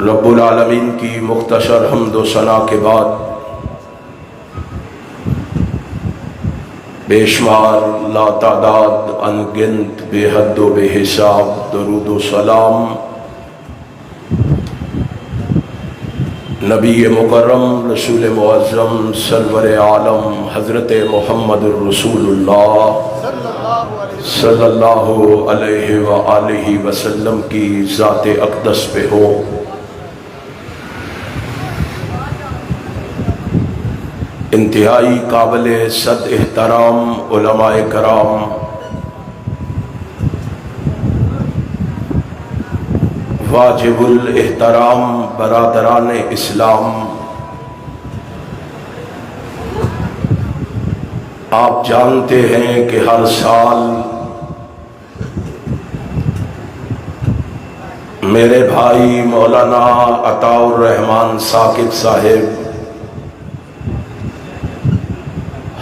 رب العالمین کی مختصر حمد و ثنا کے بعد بے شمار لاتعداد انگنت بے حد و بے حساب درود و سلام نبی مکرم رسول معظم سرور عالم حضرت محمد الرسول اللہ صلی اللہ علیہ وآلہ وسلم کی ذات اقدس پہ ہو۔ انتہائی قابل صد احترام علماء کرام، واجب الاحترام برادران اسلام، آپ جانتے ہیں کہ ہر سال میرے بھائی مولانا عطاء الرحمن ثاقب صاحب،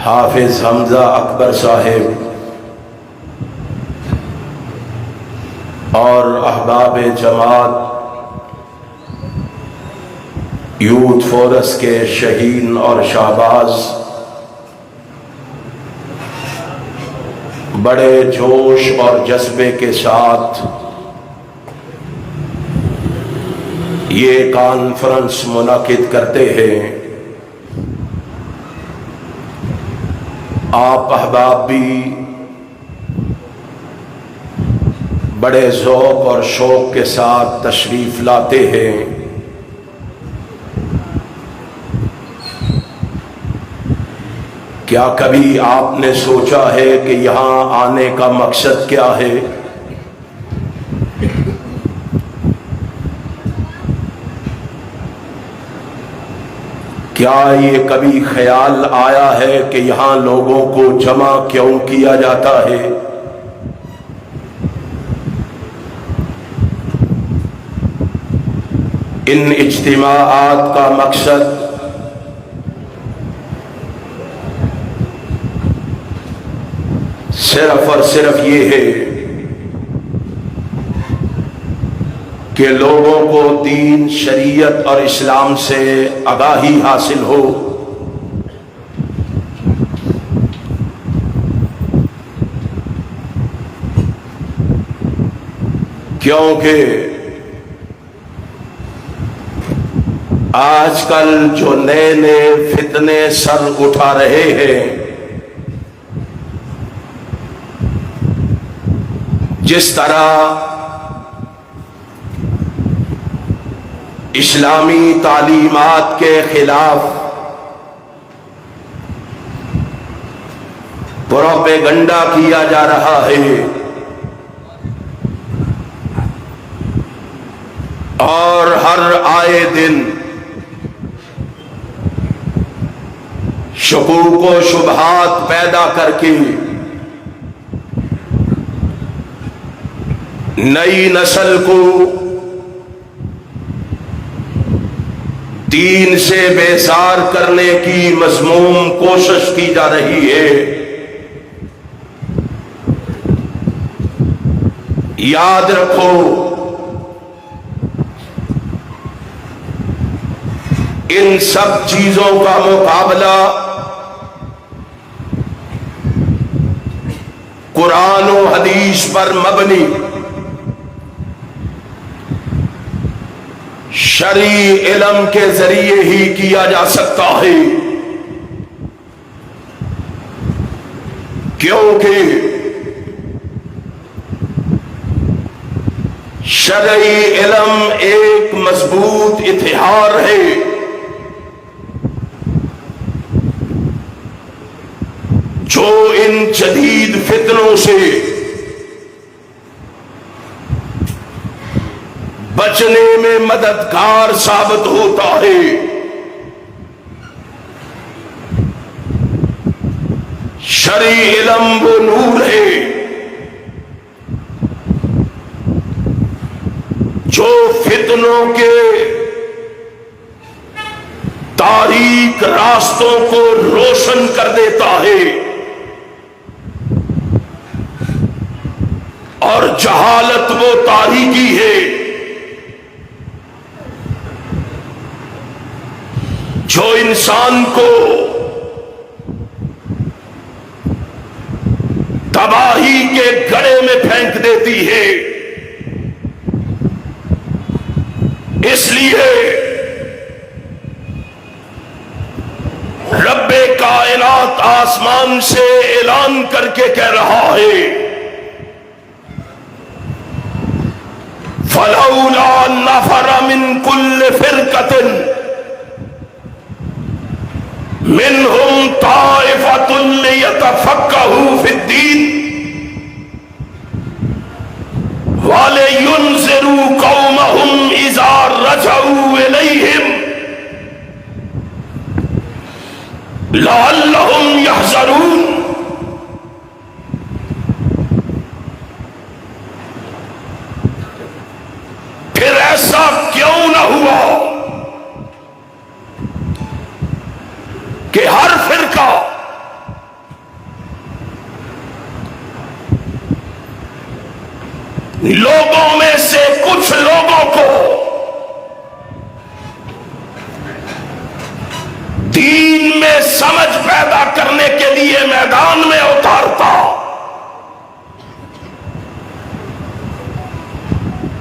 حافظ حمزہ اکبر صاحب اور احباب جماعت یوتھ فورس کے شہین اور شہباز بڑے جوش اور جذبے کے ساتھ یہ کانفرنس منعقد کرتے ہیں۔ آپ احباب بھی بڑے ذوق اور شوق کے ساتھ تشریف لاتے ہیں۔ کیا کبھی آپ نے سوچا ہے کہ یہاں آنے کا مقصد کیا ہے؟ کیا یہ کبھی خیال آیا ہے کہ یہاں لوگوں کو جمع کیوں کیا جاتا ہے؟ ان اجتماعات کا مقصد صرف اور صرف یہ ہے کہ لوگوں کو دین، شریعت اور اسلام سے آگاہی حاصل ہو، کیونکہ آج کل جو نئے نئے فتنے سر اٹھا رہے ہیں، جس طرح اسلامی تعلیمات کے خلاف پروپیگنڈا کیا جا رہا ہے اور ہر آئے دن شکوک و شبہات پیدا کر کے نئی نسل کو دین سے بیزار کرنے کی مذموم کوشش کی جا رہی ہے۔ یاد رکھو، ان سب چیزوں کا مقابلہ قرآن و حدیث پر مبنی شرعی علم کے ذریعے ہی کیا جا سکتا ہے، کیونکہ شرعی علم ایک مضبوط اتحاد ہے جو ان جدید فتنوں سے بچنے میں مددگار ثابت ہوتا ہے۔ شرعی علم وہ نور ہے جو فتنوں کے تاریک راستوں کو روشن کر دیتا ہے اور جہالت وہ تاریکی ہے جو انسان کو تباہی کے گڑھے میں پھینک دیتی ہے. اس لیے رب کائنات آسمان سے اعلان کر کے کہہ رہا ہے فَلَوْلَا نَفَرَ مِن كُلِّ فِرْقَةٍ مِنْهُمْ طَائِفَةٌ لِيَتَفَقَّهُوا فِي الدِّينِ وَلِيُنذِرُوا قَوْمَهُمْ إِذَا رَجَعُوا إِلَيْهِمْ لَعَلَّهُمْ يَحْذَرُونَ. پھر ایسا کیوں نہ ہوا کہ ہر فرقہ لوگوں میں سے کچھ لوگوں کو دین میں سمجھ پیدا کرنے کے لیے میدان میں اتارتا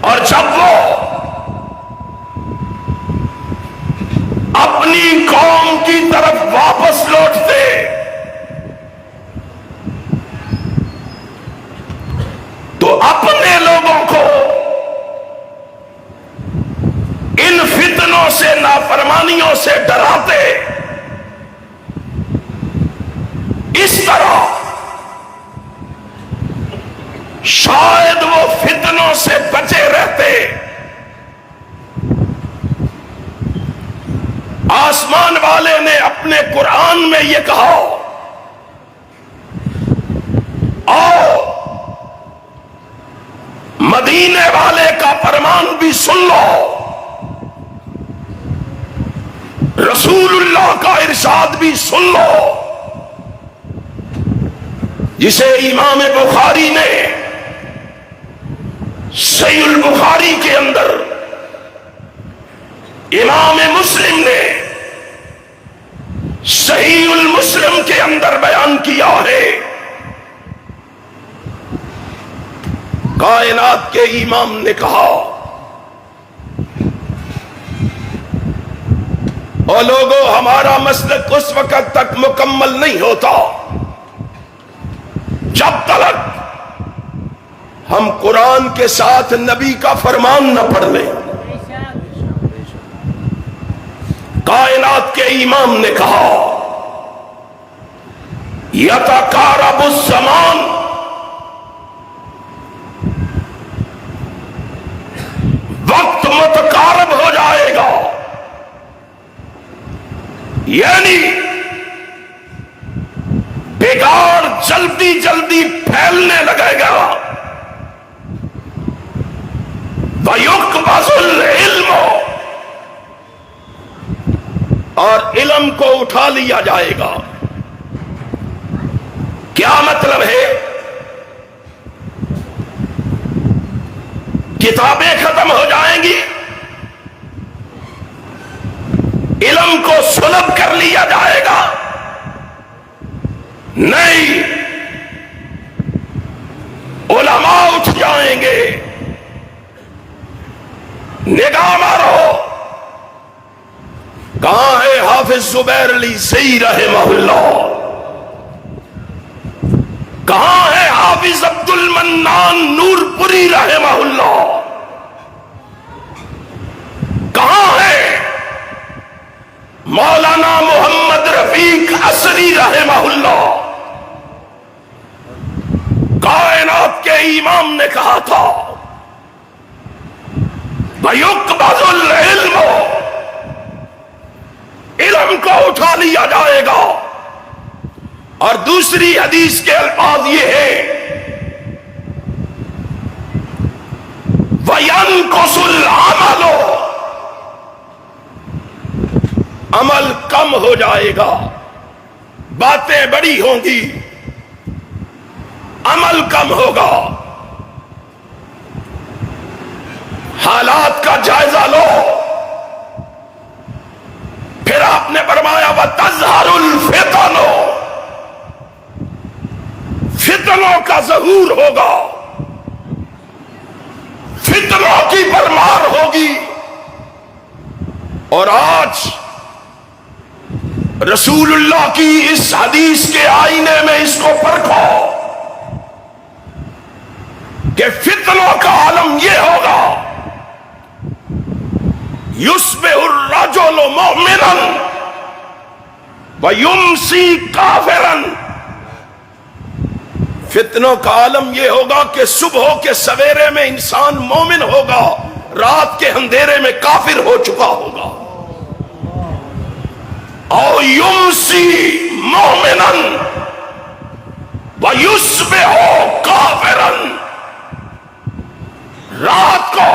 اور جب وہ اپنی قوم کی طرف واپس لوٹتے تو اپنے لوگوں کو ان فتنوں سے نافرمانیوں سے ڈراتے. اس طرح شاید وہ فتنوں سے بچے رہتے. آسمان والے نے اپنے قرآن میں یہ کہا آؤ مدینے والے کا فرمان بھی سن لو, رسول اللہ کا ارشاد بھی سن لو, جسے امام بخاری نے صحیح البخاری کے اندر, امام مسلم نے صحیح المسلم کے اندر بیان کیا ہے. کائنات کے امام نے کہا اور لوگوں ہمارا مسلک اس وقت تک مکمل نہیں ہوتا جب تک ہم قرآن کے ساتھ نبی کا فرمان نہ پڑھ لیں. کائنات کے امام نے کہا یتقارب الزمان, وقت متقارب ہو جائے گا, یعنی بگاڑ جلدی جلدی پھیلنے لگے گا. وَيُقْبَضُ الْعِلْمُ, اور علم کو اٹھا لیا جائے گا. کیا مطلب ہے؟ کتابیں ختم ہو جائیں گی, علم کو سلب کر لیا جائے گا؟ نہیں, علماء اٹھ جائیں گے. نگاہ مارو, کہاں ہے حافظ زبیر علی زئی رحمہ اللہ, کہاں ہے حافظ عبد المنان نور پوری رحمہ اللہ, کہاں ہے مولانا محمد رفیق اصلی رحمہ اللہ. کائنات کے امام نے کہا تھا وَيُقْبَضُ الْعِلْمُ, علم کو اٹھا لیا جائے گا. اور دوسری حدیث کے الفاظ یہ ہے وَيَنْقُصُ الْعَمَلُ, عمل کم ہو جائے گا. باتیں بڑی ہوں گی, عمل کم ہوگا. تزالو، پھر آپ نے فرمایا وَتَظْهَرُ الْفِتَنُ، فتنوں کا ظہور ہوگا، فتنوں کی بھرمار ہوگی۔ اور آج رسول اللہ کی اس حدیث کے آئینے میں اس کو پرکھو کہ فتنوں کا عالم یہ ہوگا، یصبح الرجل مؤمنا ویمسی کافرا، فتنوں کا عالم یہ ہوگا کہ صبح کے سویرے میں انسان مومن ہوگا، رات کے اندھیرے میں کافر ہو چکا ہوگا، او یمسی مومنا ویصبح کافرا، رات کو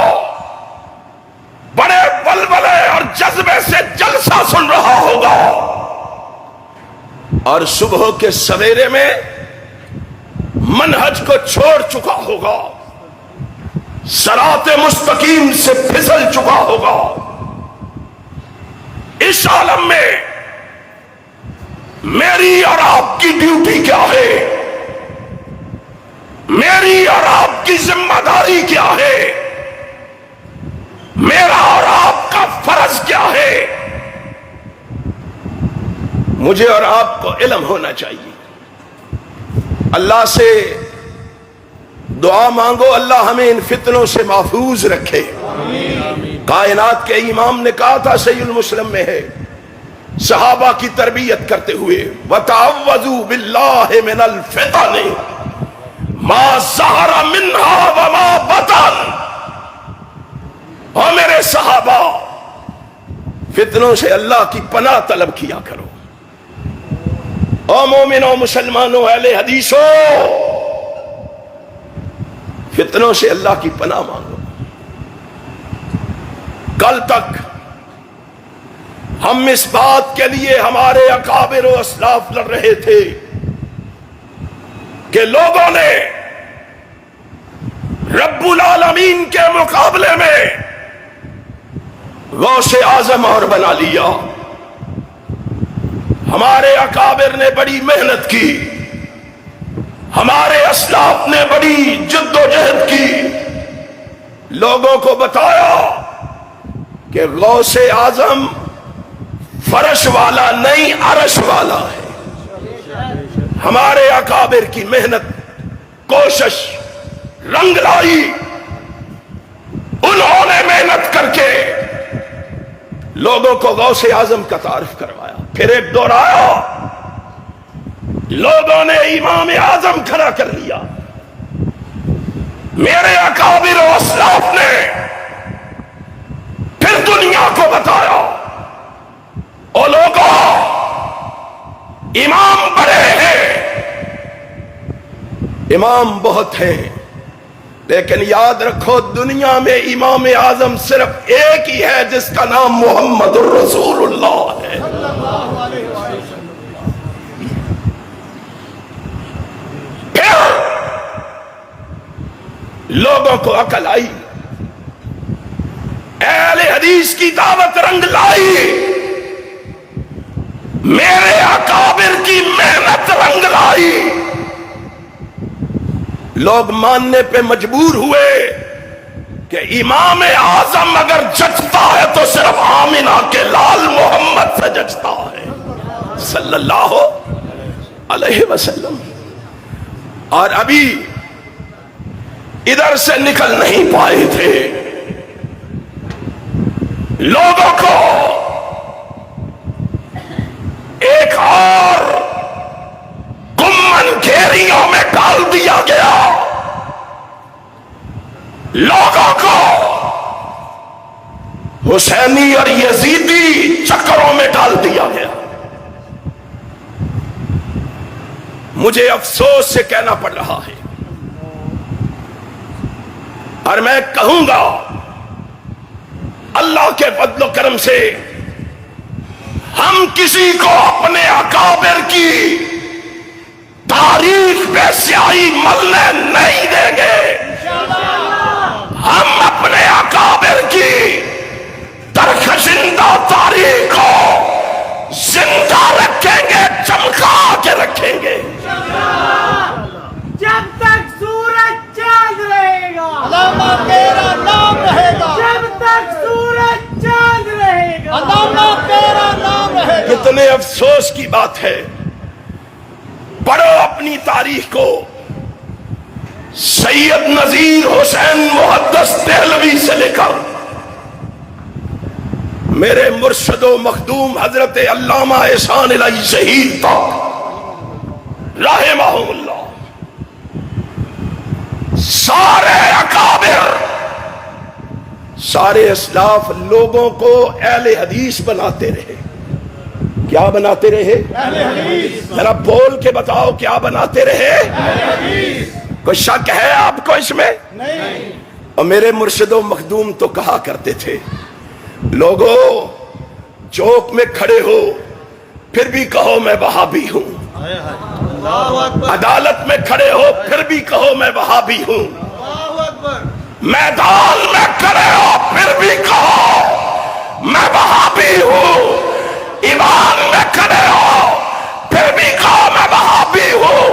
بڑے ولولے اور جذبے سے جلسہ سن رہا ہوگا، اور صبح کے سویرے میں منہج کو چھوڑ چکا ہوگا، صراط مستقیم سے پھسل چکا ہوگا۔ اس عالم میں میری اور آپ کی ڈیوٹی کیا ہے؟ میری اور آپ کی ذمہ داری کیا ہے؟ میرا اور آپ کا فرض کیا ہے؟ مجھے اور آپ کو علم ہونا چاہیے۔ اللہ سے دعا مانگو اللہ ہمیں ان فتنوں سے محفوظ رکھے۔ کائنات کے امام نے کہا تھا، صحیح المسلم میں ہے، صحابہ کی تربیت کرتے ہوئے وَتَعَوَّذُوا بِاللَّهِ مِنَ الْفِتَنِ مَا ظَهَرَ مِنْهَا وَمَا بَطَنَ، اور میرے صحابہ فتنوں سے اللہ کی پناہ طلب کیا کرو۔ او مومنوں، مسلمانوں، اہل حدیثوں، فتنوں سے اللہ کی پناہ مانگو۔ کل تک ہم اس بات کے لیے ہمارے اکابر و اسلاف لڑ رہے تھے کہ لوگوں نے رب العالمین کے مقابلے میں غوث اعظم اور بنا لیا۔ ہمارے اکابر نے بڑی محنت کی، ہمارے اسلاف نے بڑی جد و جہد کی، لوگوں کو بتایا کہ غوث اعظم فرش والا نہیں عرش والا ہے۔ ہمارے اکابر کی محنت، کوشش رنگ لائی، انہوں نے محنت کر کے لوگوں کو غوث اعظم کا تعارف کروایا۔ پھر ایک دور آیا، لوگوں نے امام اعظم کھڑا کر لیا۔ میرے اکابر و اسلاف نے پھر دنیا کو بتایا، او لوگوں، امام بڑے ہیں، امام بہت ہیں، لیکن یاد رکھو دنیا میں امام اعظم صرف ایک ہی ہے جس کا نام محمد الرسول اللہ ہے۔ پھر لوگوں کو عقل آئی، اہل حدیث کی دعوت رنگ لائی، میرے اکابر کی محنت رنگ لائی، لوگ ماننے پہ مجبور ہوئے کہ امام اعظم اگر جچتا ہے تو صرف آمنہ کے لال محمد سے جچتا ہے صلی اللہ علیہ وسلم۔ اور ابھی ادھر سے نکل نہیں پائے تھے، لوگوں کو ایک اور گمن گھیریوں میں ڈال دیا گیا، لوگوں کو حسینی اور یزیدی چکروں میں ڈال دیا گیا۔ مجھے افسوس سے کہنا پڑ رہا ہے، اور میں کہوں گا اللہ کے فضل و کرم سے ہم کسی کو اپنے اکابر کی تاریخ پہ سیاہی ملنے نہیں دیں گے۔ ہم اپنے اکابر کی زندہ تاریخ کو زندہ رکھیں گے، چمکا کے رکھیں گے جب تک سورج چاند رہے گا، علامہ تیرا نام رہے گا، جب تک سورج چاند رہے گا، علامہ تیرا نام رہے گا۔ کتنے افسوس کی بات ہے، پڑھو اپنی تاریخ کو، سید نذیر حسین محدث دہلوی سے لے کر میرے مرشد و مخدوم حضرت علامہ احسان الہی شہید تک رحمہم اللہ، سارے اکابر، سارے اسلاف لوگوں کو اہل حدیث بناتے رہے۔ کیا بناتے رہے؟ اہل حدیث۔ ذرا بول کے بتاؤ، کیا بناتے رہے؟ اہل حدیث۔ کوئی شک ہے آپ کو اس میں؟ نہیں۔ اور میرے مرشد و مخدوم تو کہا کرتے تھے، لوگو چوک میں کھڑے ہو پھر بھی کہو میں وہابی ہوں، اللہ اکبر، عدالت میں کھڑے ہو پھر بھی کہو میں وہابی ہوں، اللہ اکبر، میدان میں کھڑے ہو پھر بھی کہو میں وہابی ہوں، ایمان میں کھڑے ہو پھر بھی کہو میں وہابی ہوں۔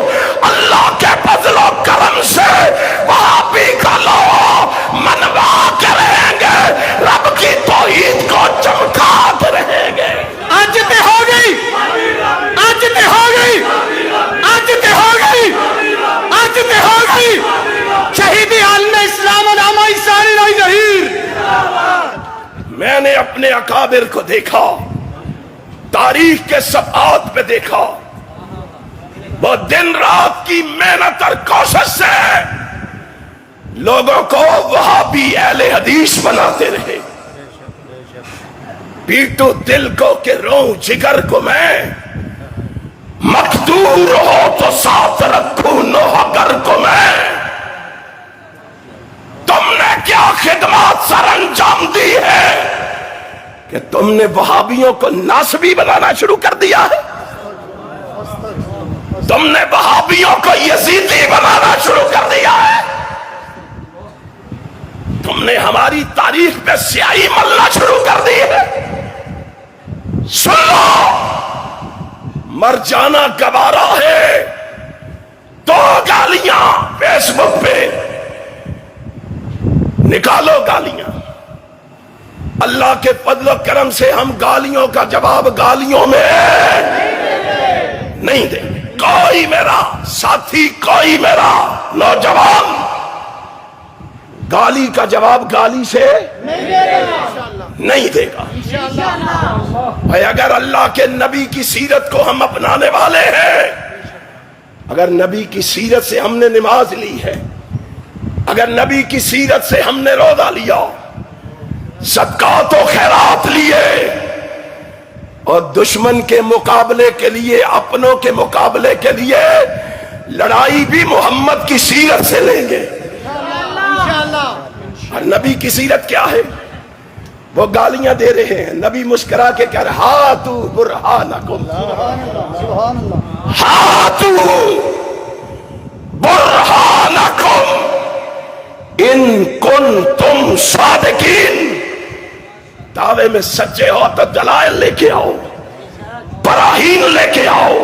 اللہ کے فضل و کرم سے وہابی کا لو منوا کے رہیں گے، رب کی توحید کو چمکا کے رہیں گے۔ آج تے ہو گئی، آج تے ہو گئی، آج تے ہو گئی، آج تے ہو گئی۔ شہیدی عالم اسلام علامہ احسان الہی ظہیر۔ میں نے اپنے اکابر کو دیکھا، تاریخ کے صفحات پہ دیکھا، وہ دن رات کی محنت اور کوشش سے لوگوں کو وہابی اہل حدیث بناتے رہے۔ پیٹو دل کو کہ رو جگر کو میں، مقدور ہو تو ساتھ رکھوں نوحہ گر کو میں۔ تم نے کیا خدمات سر انجام دی ہے کہ تم نے وہابیوں کو ناسبی بنانا شروع کر دیا ہے، تم نے وہابیوں کو یزیدی بنانا شروع کر دیا ہے، تم نے ہماری تاریخ پہ سیاہی ملنا شروع کر دی ہے۔ سن لو، مر جانا گوارا ہے، 2 گالیاں فیس بک پہ نکالو گالیاں، اللہ کے فضل و کرم سے ہم گالیوں کا جواب گالیوں میں نہیں دیں گے۔ کوئی میرا ساتھی، کوئی میرا نوجوان گالی کا جواب گالی سے نہیں دے گا۔ بھائی اگر اللہ کے نبی کی سیرت کو ہم اپنانے والے ہیں، اگر نبی کی سیرت سے ہم نے نماز لی ہے، اگر نبی کی سیرت سے ہم نے روزہ لیا، صدقات و خیرات لیے، اور دشمن کے مقابلے کے لیے، اپنوں کے مقابلے کے لیے لڑائی بھی محمد کی سیرت سے لیں گے۔ اور نبی کی سیرت کیا ہے؟ وہ گالیاں دے رہے ہیں، نبی مسکرا کے کہہ رہے ہاتو برہانکم، ہاتو برہانکم ان کنتم صادقین۔ دعوے میں سچے ہو تو دلائل لے کے آؤ، براہین لے کے آؤ۔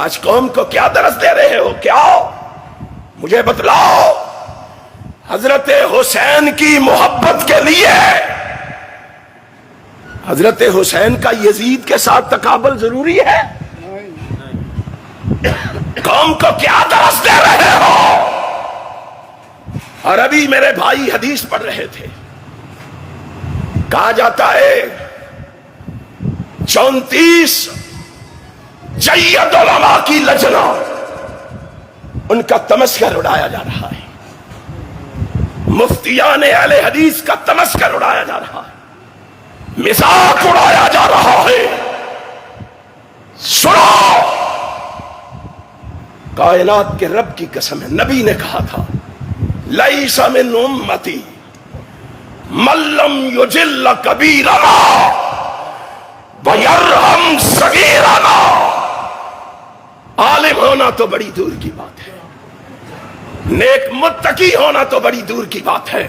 آج قوم کو کیا درس دے رہے ہو؟ کیا مجھے بتلاؤ۔ حضرت حسین کی محبت کے لیے حضرت حسین کا یزید کے ساتھ تقابل ضروری ہے؟ قوم کو کیا درس دے رہے ہو؟ اور ابھی میرے بھائی حدیث پڑھ رہے تھے، کہا جاتا ہے 34 جید علماء کی لجنہ، ان کا تمسخر اڑایا جا رہا ہے، مفتیان اہل حدیث کا تمسخر اڑایا جا رہا ہے، مذاق اڑایا جا رہا ہے۔ سنو، کائنات کے رب کی قسم ہے، نبی نے کہا تھا لیس من امتی من لم یجل کبیرنا ویرحم صغیرنا۔ عالم ہونا تو بڑی دور کی بات ہے، نیک متقی ہونا تو بڑی دور کی بات ہے،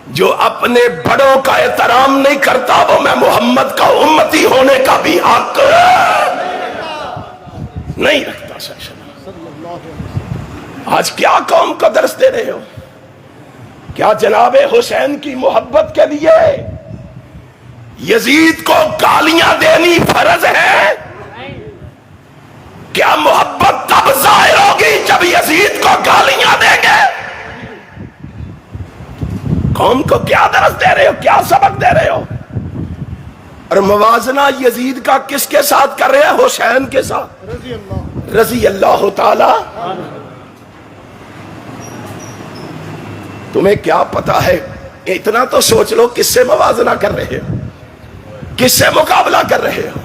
جو اپنے بڑوں کا احترام نہیں کرتا وہ میں محمد کا امتی ہونے کا بھی حق نہیں رکھتا. آج کیا قوم کو درس دے رہے ہو؟ کیا جناب حسین کی محبت کے لیے یزید کو گالیاں دینی فرض ہے؟ کیا محبت تب ظاہر ہوگی جب یزید کو گالیاں دیں گے؟ قوم کو کیا درس دے رہے ہو؟ کیا سبق دے رہے ہو؟ اور موازنہ یزید کا کس کے ساتھ کر رہے ہیں؟ حسین کے ساتھ رضی اللہ تعالی. تمہیں کیا پتا ہے؟ اتنا تو سوچ لو کس سے موازنہ کر رہے ہو، کس سے مقابلہ کر رہے ہو؟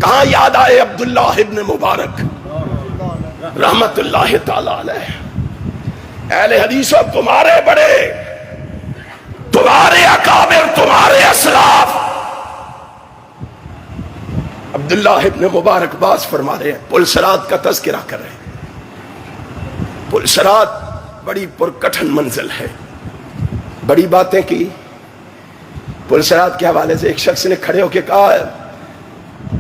کہاں یاد آئے عبداللہ ابن مبارک رحمت اللہ تعالی علیہ. اہل حدیثوں تمہارے بڑے، تمہارے اکابر، تمہارے اسلاف عبداللہ ابن مبارک باز فرما رہے ہیں، پل صراط کا تذکرہ کر رہے ہیں. پل صراط بڑی پرکٹھن منزل ہے، بڑی باتیں کی. پل صراط کے حوالے سے ایک شخص نے کھڑے ہو کے کہا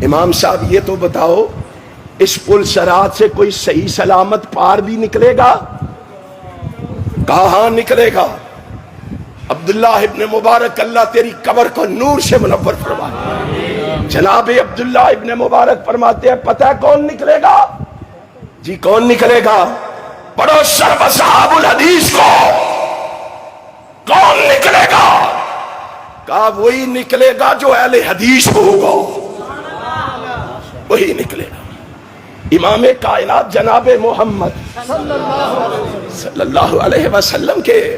امام صاحب یہ تو بتاؤ اس پل صراط سے کوئی صحیح سلامت پار بھی نکلے گا؟ کہا ہاں نکلے گا. عبداللہ ابن مبارک اللہ تیری قبر کو نور سے منور فرمائے. جناب عبداللہ ابن مبارک فرماتے ہیں پتہ ہے کون نکلے گا؟ جی کون نکلے گا؟ پڑھو شرف صحاب الحدیث کو. کون نکلے گا؟ کہا وہی نکلے گا جو اہل حدیث ہوگا، وہی نکلے گا. امام کائنات جناب محمد صلی اللہ علیہ وسلم کے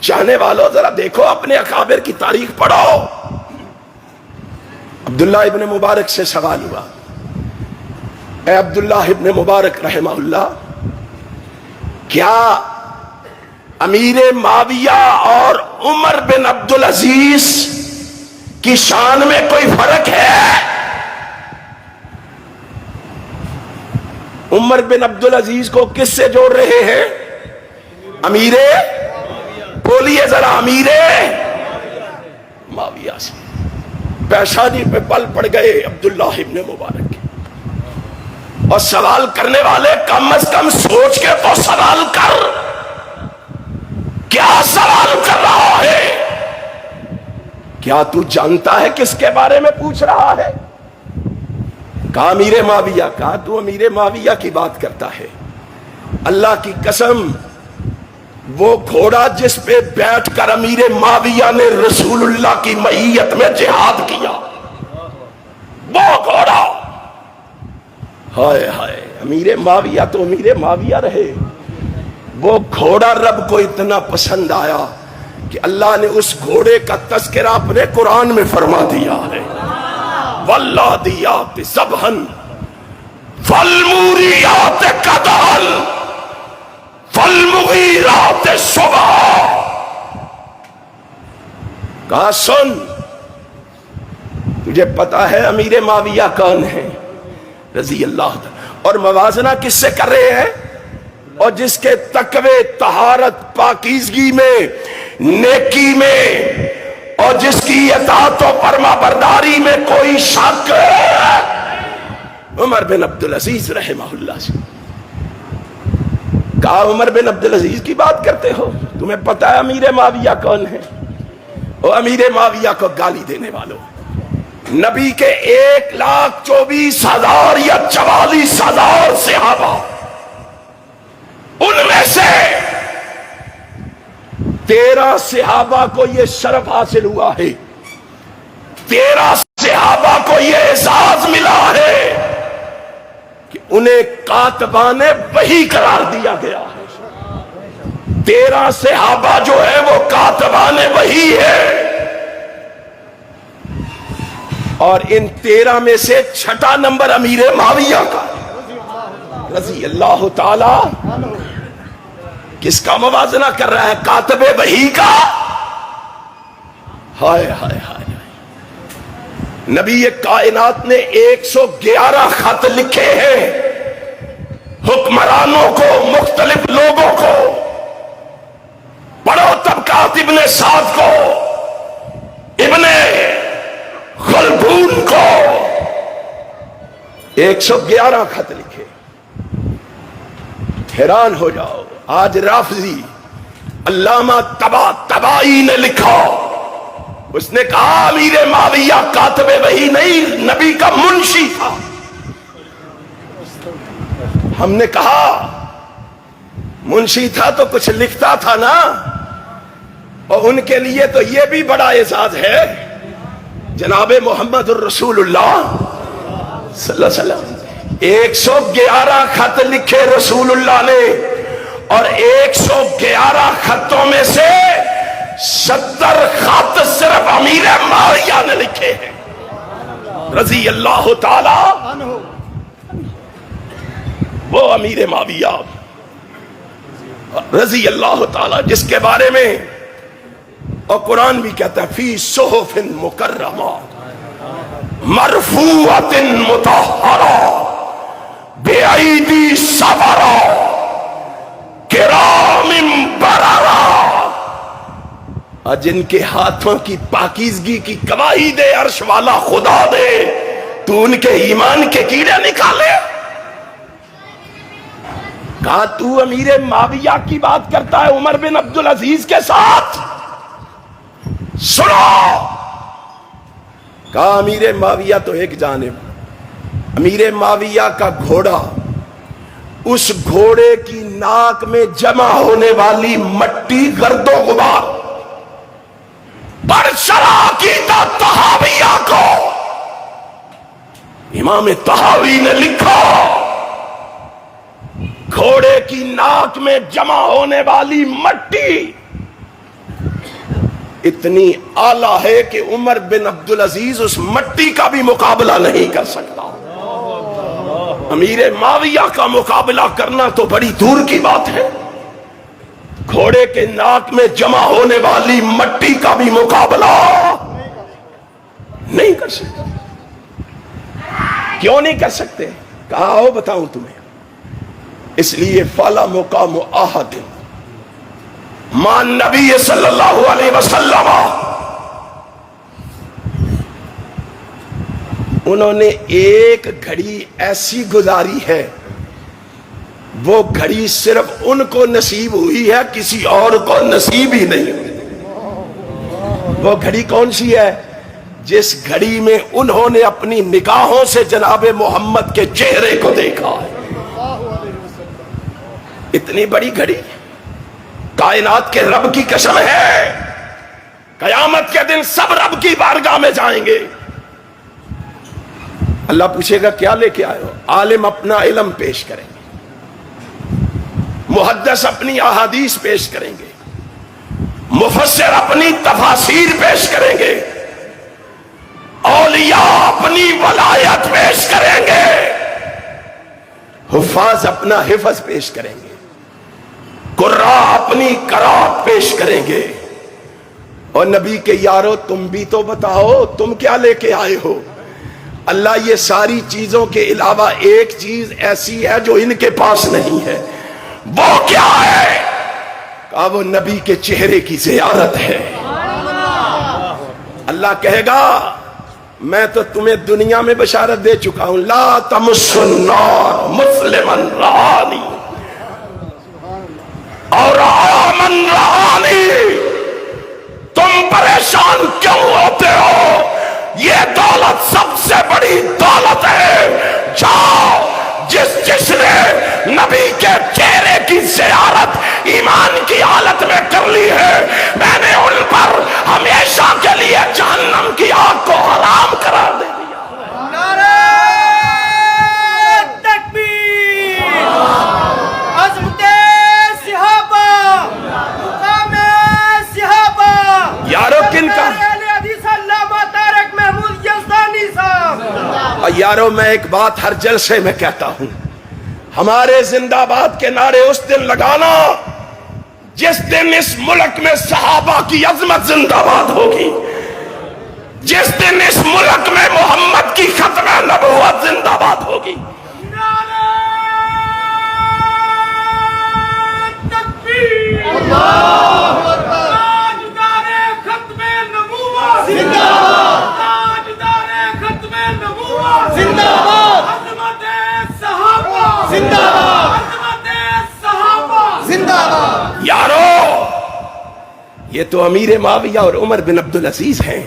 چاہنے والوں ذرا دیکھو اپنے اکابر کی تاریخ پڑھو. عبداللہ ابن مبارک سے سوال ہوا، اے عبداللہ ابن مبارک رحمہ اللہ، کیا امیر معاویہ اور عمر بن عبدالعزیز کی شان میں کوئی فرق ہے؟ عمر بن عبدالعزیز کو کس سے جوڑ رہے ہیں؟ امیر، بولیے ذرا، امیر معاویہ سے. پیشانی پہ پل پڑ گئے عبداللہ ابن مبارک. اور سوال کرنے والے کم از کم سوچ کے تو سوال کر، کیا سوال کر رہا ہے؟ کیا تو جانتا ہے کس کے بارے میں پوچھ رہا ہے؟ کہا امیر معاویہ. کہا تو امیر معاویہ کی بات کرتا ہے؟ اللہ کی قسم وہ گھوڑا جس پہ بیٹھ کر امیر معاویہ نے رسول اللہ کی معیت میں جہاد کیا، وہ گھوڑا، ہائے ہائے، امیر معاویہ تو امیر معاویہ رہے. وہ گھوڑا رب کو اتنا پسند آیا کہ اللہ نے اس گھوڑے کا تذکرہ اپنے قرآن میں فرما دیا ہے. واللادیات ذبحن فالموریات قدحن فالمغیرات صبحا. کہا سن، تجھے پتا ہے امیر معاویہ کون ہے؟ رضی اللہ عنہ. اور موازنہ کس سے کر رہے ہیں؟ اور جس کے تقوی، طہارت، پاکیزگی میں، نیکی میں، اور جس کی اطاعت و فرما برداری میں کوئی شک ہے، عمر بن عبدالعزیز رحمہ اللہ سے. کہا عمر بن عبدالعزیز کی بات کرتے ہو؟ تمہیں پتا ہے امیر معاویہ کون ہے؟ اور امیر معاویہ کو گالی دینے والوں، نبی کے 1,24,000 یا 44,000 صحابہ، ان میں سے 13 صحابہ کو یہ شرف حاصل ہوا ہے، 13 صحابہ کو یہ اعزاز ملا ہے کہ انہیں کاتبان وحی قرار دیا گیا ہے. 13 صحابہ جو ہے وہ کاتبان وحی ہے. اور ان 13 میں سے 6 نمبر امیر معاویہ کا رضی اللہ تعالی. کس کا موازنہ کر رہا ہے؟ کاتب وحی کا. ہائے ہائے ہائے. نبی کائنات نے 111 خط لکھے ہیں حکمرانوں کو، مختلف لوگوں کو. پڑھو تب طبقات ابن سعد کو، ابن خلدون کو 111 خط لکھے. حیران ہو جاؤ. آج رافضی علامہ طباطبائی نے لکھا، اس نے کہا امیر معاویہ کاتب وحی نہیں، نبی کا منشی تھا. ہم نے کہا منشی تھا تو کچھ لکھتا تھا نا. اور ان کے لیے تو یہ بھی بڑا اعزاز ہے، جناب محمد الرسول اللہ صلی اللہ علیہ وسلم 111 خط لکھے رسول اللہ نے، اور 111 خطوں میں سے 70 خط صرف امیر معاویہ نے لکھے ہیں رضی اللہ تعالی. وہ امیر معاویہ رضی اللہ تعالی جس کے بارے میں اور قرآن بھی کہتا ہے فی صحف مکرمہ مرفوعۃ مطہرہ بأیدی سفرہ کرام بررہ. جن کے ہاتھوں کی پاکیزگی کی گواہی دے عرش والا خدا دے، تو ان کے ایمان کے کیڑے نکالے. کہا تو امیر معاویہ کی بات کرتا ہے عمر بن عبدالعزیز کے ساتھ؟ سنو. کہا امیر معاویہ تو ایک جانب، امیر معاویہ کا گھوڑا، اس گھوڑے کی ناک میں جمع ہونے والی مٹی گرد و غبار پر شرح عقیدہ طحاویہ کو امام طحاوی نے لکھا، گھوڑے کی ناک میں جمع ہونے والی مٹی اتنی اعلیٰ ہے کہ عمر بن عبدالعزیز اس مٹی کا بھی مقابلہ نہیں کر سکتا. امیر معاویہ کا مقابلہ کرنا تو بڑی دور کی بات ہے، گھوڑے کے ناک میں جمع ہونے والی مٹی کا بھی مقابلہ نہیں کر سکتے. کیوں نہیں کر سکتے؟ کہا ہو بتاؤں تمہیں. اس لیے فالا مقام احد مان نبی صلی اللہ علیہ وسلم، انہوں نے ایک گھڑی ایسی گزاری ہے، وہ گھڑی صرف ان کو نصیب ہوئی ہے، کسی اور کو نصیب ہی نہیں ہوئی. وہ گھڑی کون سی ہے؟ جس گھڑی میں انہوں نے اپنی نگاہوں سے جناب محمد کے چہرے کو دیکھا ہے. اتنی بڑی گھڑی، کائنات کے رب کی قسم ہے، قیامت کے دن سب رب کی بارگاہ میں جائیں گے. اللہ پوچھے گا کیا لے کے آئے ہو؟ عالم اپنا علم پیش کریں گے، محدث اپنی احادیث پیش کریں گے، مفسر اپنی تفاسیر پیش کریں گے، اولیاء اپنی ولایت پیش کریں گے، حفاظ اپنا حفظ پیش کریں گے، قراء اپنی قرات پیش کریں گے. اور نبی کے یارو تم بھی تو بتاؤ تم کیا لے کے آئے ہو؟ اللہ یہ ساری چیزوں کے علاوہ ایک چیز ایسی ہے جو ان کے پاس نہیں ہے، وہ کیا ہے؟ کہا وہ نبی کے چہرے کی زیارت ہے. اللہ کہے گا میں تو تمہیں دنیا میں بشارت دے چکا ہوں، لا تمس النار مسلما رآنی اور آمن رآنی. تم پریشان کیوں ہوتے ہو؟ یہ دولت سب سے بڑی دولت ہے. جاؤ جس نے نبی کے چہرے کی زیارت ایمان کی حالت میں کر لی ہے، میں نے ان پر ہمیشہ کے لیے جہنم کی آگ کو حرام قرار دے دیا. نعرہ تکبیر، عظمت صحابہ، مقام صحابہ. یارو کن کا یارو میں ایک بات ہر جلسے میں کہتا ہوں، ہمارے زندہ باد کے نعرے اس دن لگانا جس دن اس ملک میں صحابہ کی عظمت زندہ باد ہوگی، جس دن اس ملک میں محمد کی ختم نبوت زندہ باد ہوگی. تکبیر، اللہ اکبر، یہ تو امیر معاویہ اور عمر بن عبدالعزیز ہیں.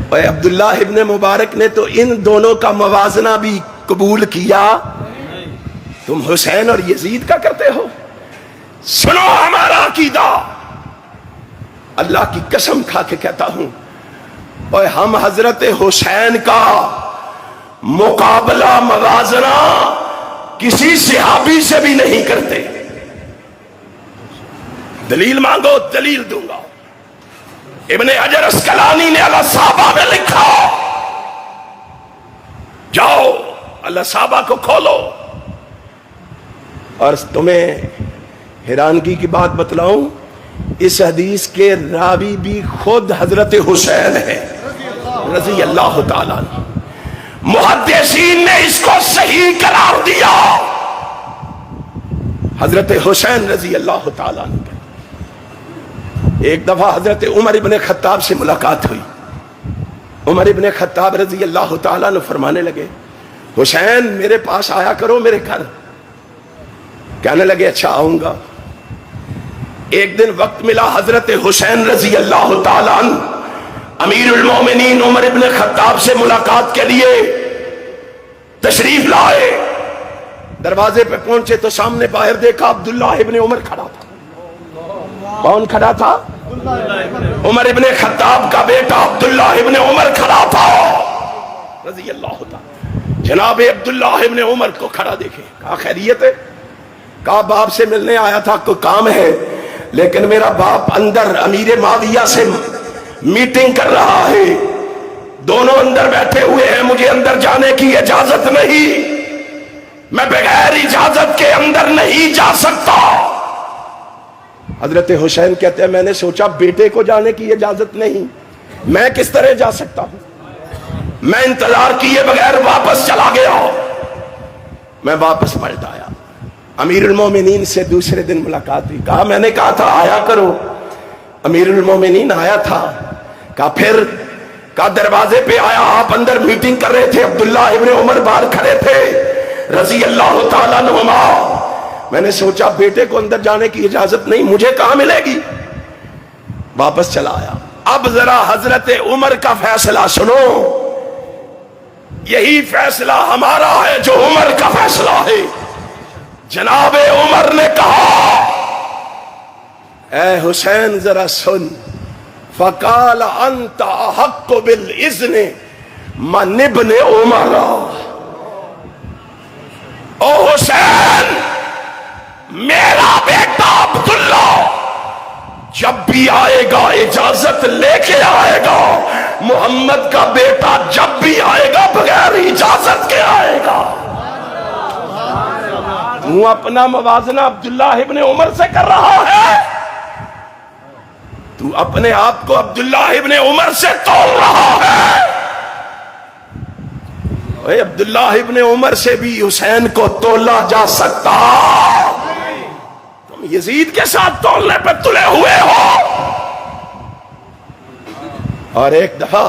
اور عبداللہ ابن مبارک نے تو ان دونوں کا موازنہ بھی قبول کیا. تم حسین اور یزید کا کرتے ہو. سنو ہمارا عقیدہ، اللہ کی قسم کھا کے کہتا ہوں، اور ہم حضرت حسین کا مقابلہ موازنہ کسی صحابی سے بھی نہیں کرتے. دلیل مانگو دلیل دوں گا. ابن حجر اسقلانی نے الاصابہ میں لکھا، جاؤ الاصابہ کو کھولو. اور تمہیں حیرانگی کی بات بتلاؤں، اس حدیث کے راوی بھی خود حضرت حسین ہے رضی اللہ تعالیٰ عنہ. محدثین نے اس کو صحیح قرار دیا. حضرت حسین رضی اللہ تعالیٰ عنہ. ایک دفعہ حضرت عمر ابن خطاب سے ملاقات ہوئی. عمر ابن خطاب رضی اللہ تعالیٰ عنہ فرمانے لگے، حسین میرے پاس آیا کرو میرے گھر. کہنے لگے اچھا آؤں گا. ایک دن وقت ملا، حضرت حسین رضی اللہ تعالیٰ عنہ امیر المومنین عمر ابن خطاب سے ملاقات کے لیے تشریف لائے. دروازے پہ پہنچے تو سامنے باہر دیکھا عبداللہ ابن عمر کھڑا تھا. کون کھڑا تھا؟ عمر ابن خطاب کا بیٹا عبداللہ ابن عمر کھڑا تھا رضی اللہ تعالیٰ. جناب عبداللہ ابن عمر کو کھڑا دیکھے. کہا خیریت ہے؟ کہا باپ سے ملنے آیا تھا، کوئی کام ہے، لیکن میرا باپ اندر امیر معاویہ سے میٹنگ کر رہا ہے، دونوں اندر بیٹھے ہوئے ہیں، مجھے اندر جانے کی اجازت نہیں، میں بغیر اجازت کے اندر نہیں جا سکتا. حضرت حسین کہتے ہیں میں نے سوچا بیٹے کو جانے کی اجازت نہیں، میں کس طرح جا سکتا ہوں. میں انتظار کیے بغیر واپس چلا گیا. میں واپس پلٹ آیا. امیر المومنین سے دوسرے دن ملاقات ہوئی. کہا میں نے کہا تھا آیا کرو. امیر المومنین آیا تھا. کہا پھر؟ کہا دروازے پہ آیا، آپ اندر میٹنگ کر رہے تھے، عبداللہ ابن عمر باہر کھڑے تھے رضی اللہ تعالیٰ عنہما. میں نے سوچا بیٹے کو اندر جانے کی اجازت نہیں، مجھے کہاں ملے گی. واپس چلا آیا. اب ذرا حضرت عمر کا فیصلہ سنو. یہی فیصلہ ہمارا ہے جو عمر کا فیصلہ ہے. جناب عمر نے کہا اے حسین ذرا سن. فقال انت احق بالاذن من ابن عمر. او حسین، میرا بیٹا عبداللہ جب بھی آئے گا اجازت لے کے آئے گا، محمد کا بیٹا جب بھی آئے گا بغیر اجازت کے آئے گا. تو اپنا موازنہ عبداللہ ابن عمر سے کر رہا ہے، تو اپنے آپ کو عبداللہ ابن عمر سے تول رہا ہے. اے عبداللہ ابن عمر سے بھی حسین کو تولا جا سکتا، تم یزید کے ساتھ تولنے پہ تلے ہوئے ہو. اور ایک دفعہ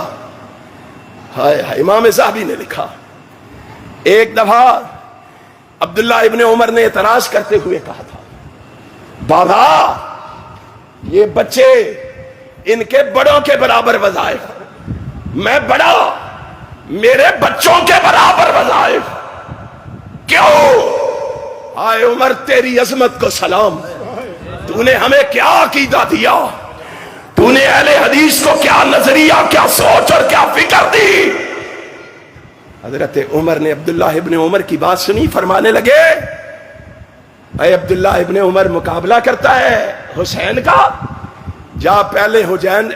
امام زاہبی نے لکھا، ایک دفعہ عبداللہ ابن عمر نے اعتراض کرتے ہوئے کہا تھا بابا یہ بچے ان کے بڑوں کے برابر وظائف، میں بڑا، میرے بچوں کے برابر وظائف کیوں؟ آئے عمر تیری عظمت کو سلام، تو نے ہمیں کیا عقیدہ دیا، تو نے اہل حدیث کو کیا نظریہ، کیا سوچ اور کیا فکر دی. حضرت عمر نے عبداللہ ابن عمر کی بات سنی، فرمانے لگے اے عبداللہ ابن عمر مقابلہ کرتا ہے حسین کا، جا پہلے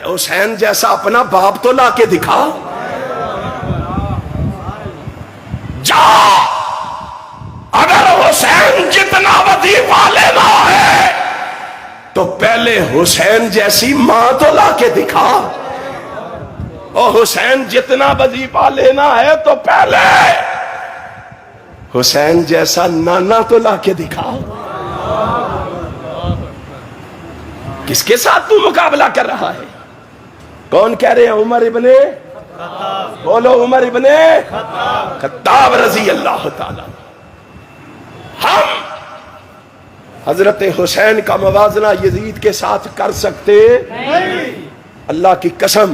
حسین جیسا اپنا باپ تو لا کے دکھا. جا، اگر حسین جتنا وظیفہ لینا ہے تو پہلے حسین جیسی ماں تو لا کے دکھا. اور حسین جتنا وظیفہ لینا ہے تو پہلے حسین جیسا نانا تو لا کے دکھا. کس کے ساتھ تو مقابلہ کر رہا ہے؟ کون کہہ رہے ہیں؟ عمر ابن بولو، عمر ابن خطاب رضی اللہ تعالی. ہم حضرت حسین کا موازنہ یزید کے ساتھ کر سکتے؟ اللہ کی قسم،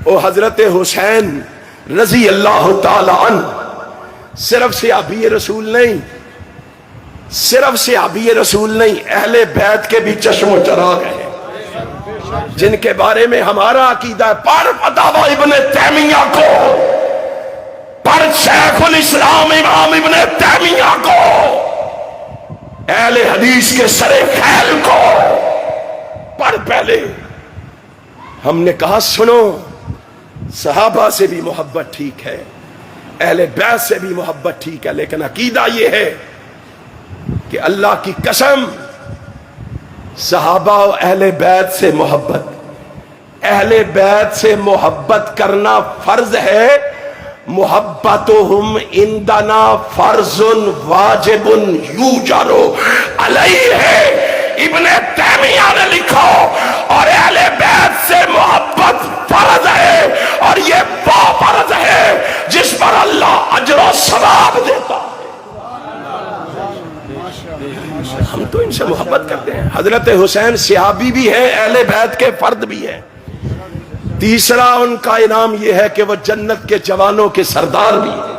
وہ حضرت حسین رضی اللہ تعالی عنہ صرف صحابی رسول نہیں، صرف صحابی رسول نہیں، اہل بیت کے بھی چشم و چراغ ہیں، جن کے بارے میں ہمارا عقیدہ ہے۔ پڑھ فتاوی ابن تیمیہ کو، پڑھ شیخ الاسلام امام ابن تیمیہ کو، اہل حدیث کے سر خیل کو پڑھ پہلے۔ ہم نے کہا سنو، صحابہ سے بھی محبت ٹھیک ہے، اہل بیت سے بھی محبت ٹھیک ہے، لیکن عقیدہ یہ ہے کہ اللہ کی قسم صحابہ و اہل بیت سے محبت، اہل بیت سے محبت کرنا فرض ہے، محبتہم عندنا فرض واجب یوجر علیہ ہے، ابن تیمیہ نے لکھا، اور اہل بیت سے محبت فرض ہے، اور یہ وہ فرض ہے جس پر اللہ اجر و ثواب دیتا ہے۔ ہم تو ان سے محبت کرتے ہیں۔ حضرت حسین صحابی بھی ہے، اہل بیت کے فرد بھی ہے۔ تیسرا ان کا انعام یہ ہے کہ وہ جنت کے جوانوں کے سردار بھی ہیں۔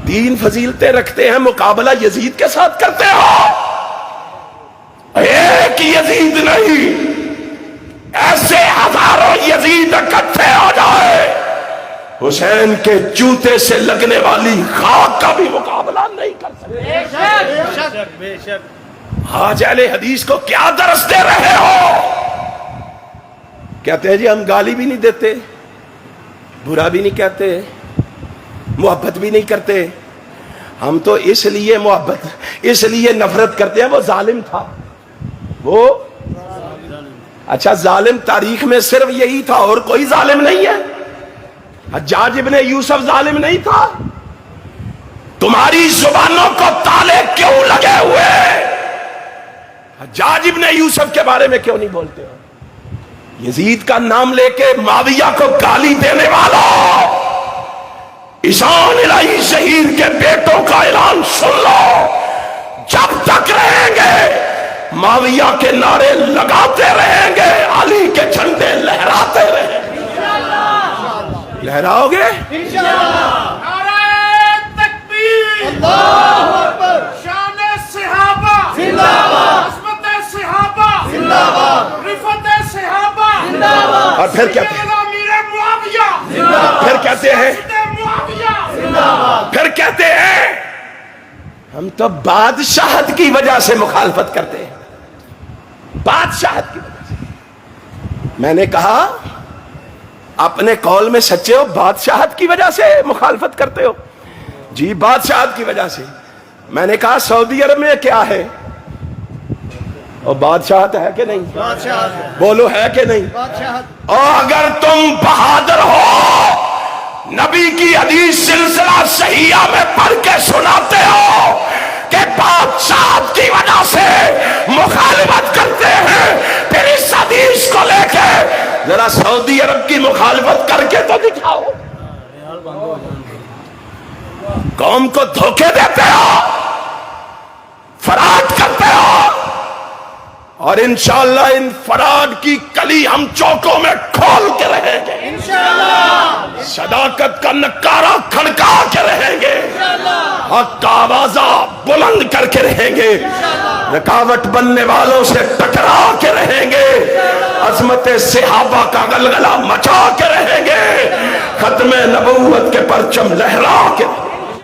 تین فضیلتیں رکھتے ہیں، مقابلہ یزید کے ساتھ کرتے ہو، ایک یزید نہیں، ایسے ہزاروں یزید اکٹھے ہو جائے، حسین کے جوتے سے لگنے والی خاک کا بھی مقابلہ نہیں کر سکتے۔ آج اہل حدیث کو کیا درس دے رہے ہو؟ کہتے ہیں جی ہم گالی بھی نہیں دیتے، برا بھی نہیں کہتے، محبت بھی نہیں کرتے، ہم تو اس لیے محبت، اس لیے نفرت کرتے ہیں، وہ ظالم تھا، وہ اچھا ظالم تاریخ میں صرف یہی تھا اور کوئی ظالم نہیں ہے؟ حجاج ابن یوسف ظالم نہیں تھا؟ تمہاری زبانوں کو تالے کیوں لگے ہوئے؟ حجاج ابن یوسف کے بارے میں کیوں نہیں بولتے ہو؟ یزید کا نام لے کے معاویہ کو گالی دینے والا، عیسان الہی شہید کے بیٹوں کا اعلان سن لو، جب تک رہیں گے معاویہ کے نعرے لگاتے رہیں گے، علی کے جھنڈے لہراتے رہیں گے۔ لہراؤ گے؟ نعرہ تکبیر، اللہ اکبر، شان صحابہ زندہ باد، عظمت صحابہ زندہ باد، رفت صحابہ زندہ باد، اور پھر کہتے ہیں، امیر معاویہ زندہ باد، پھر کہتے ہیں، معاویہ زندہ باد، پھر کہتے ہیں ہم تو بادشاہت کی وجہ سے مخالفت کرتے ہیں، بادشاہت کی وجہ سے۔ میں نے کہا اپنے قول میں سچے ہو، بادشاہت کی وجہ سے مخالفت کرتے ہو؟ جی بادشاہت کی وجہ سے۔ میں نے کہا سعودی عرب میں کیا ہے؟ اور بادشاہت ہے کہ نہیں؟ بولو ہے کہ نہیں؟ اور اگر تم بہادر ہو، نبی کی حدیث سلسلہ صحیحہ میں پڑھ کے سناتے ہو کہ بادشاہت کی وجہ سے مخالفت کرتے ہیں، پھر اس حدیث کو لے کے ذرا سعودی عرب کی مخالفت کر کے تو دکھاؤ۔ قوم کو دھوکے دیتے ہو، فراڈ کرتے ہو، اور انشاءاللہ ان فراڈ کی کلی ہم چوکوں میں کھول کے رہیں گے، صداقت کا نکارہ کھڑکا کے رہیں گے، حق کا آوازہ بلند کر کے رہیں گے، رکاوٹ بننے والوں سے ٹکرا کے رہیں گے، عظمت صحابہ کا غلغلہ مچا کے رہیں گے، ختم نبوت کے پرچم لہرا کے رہیں گے۔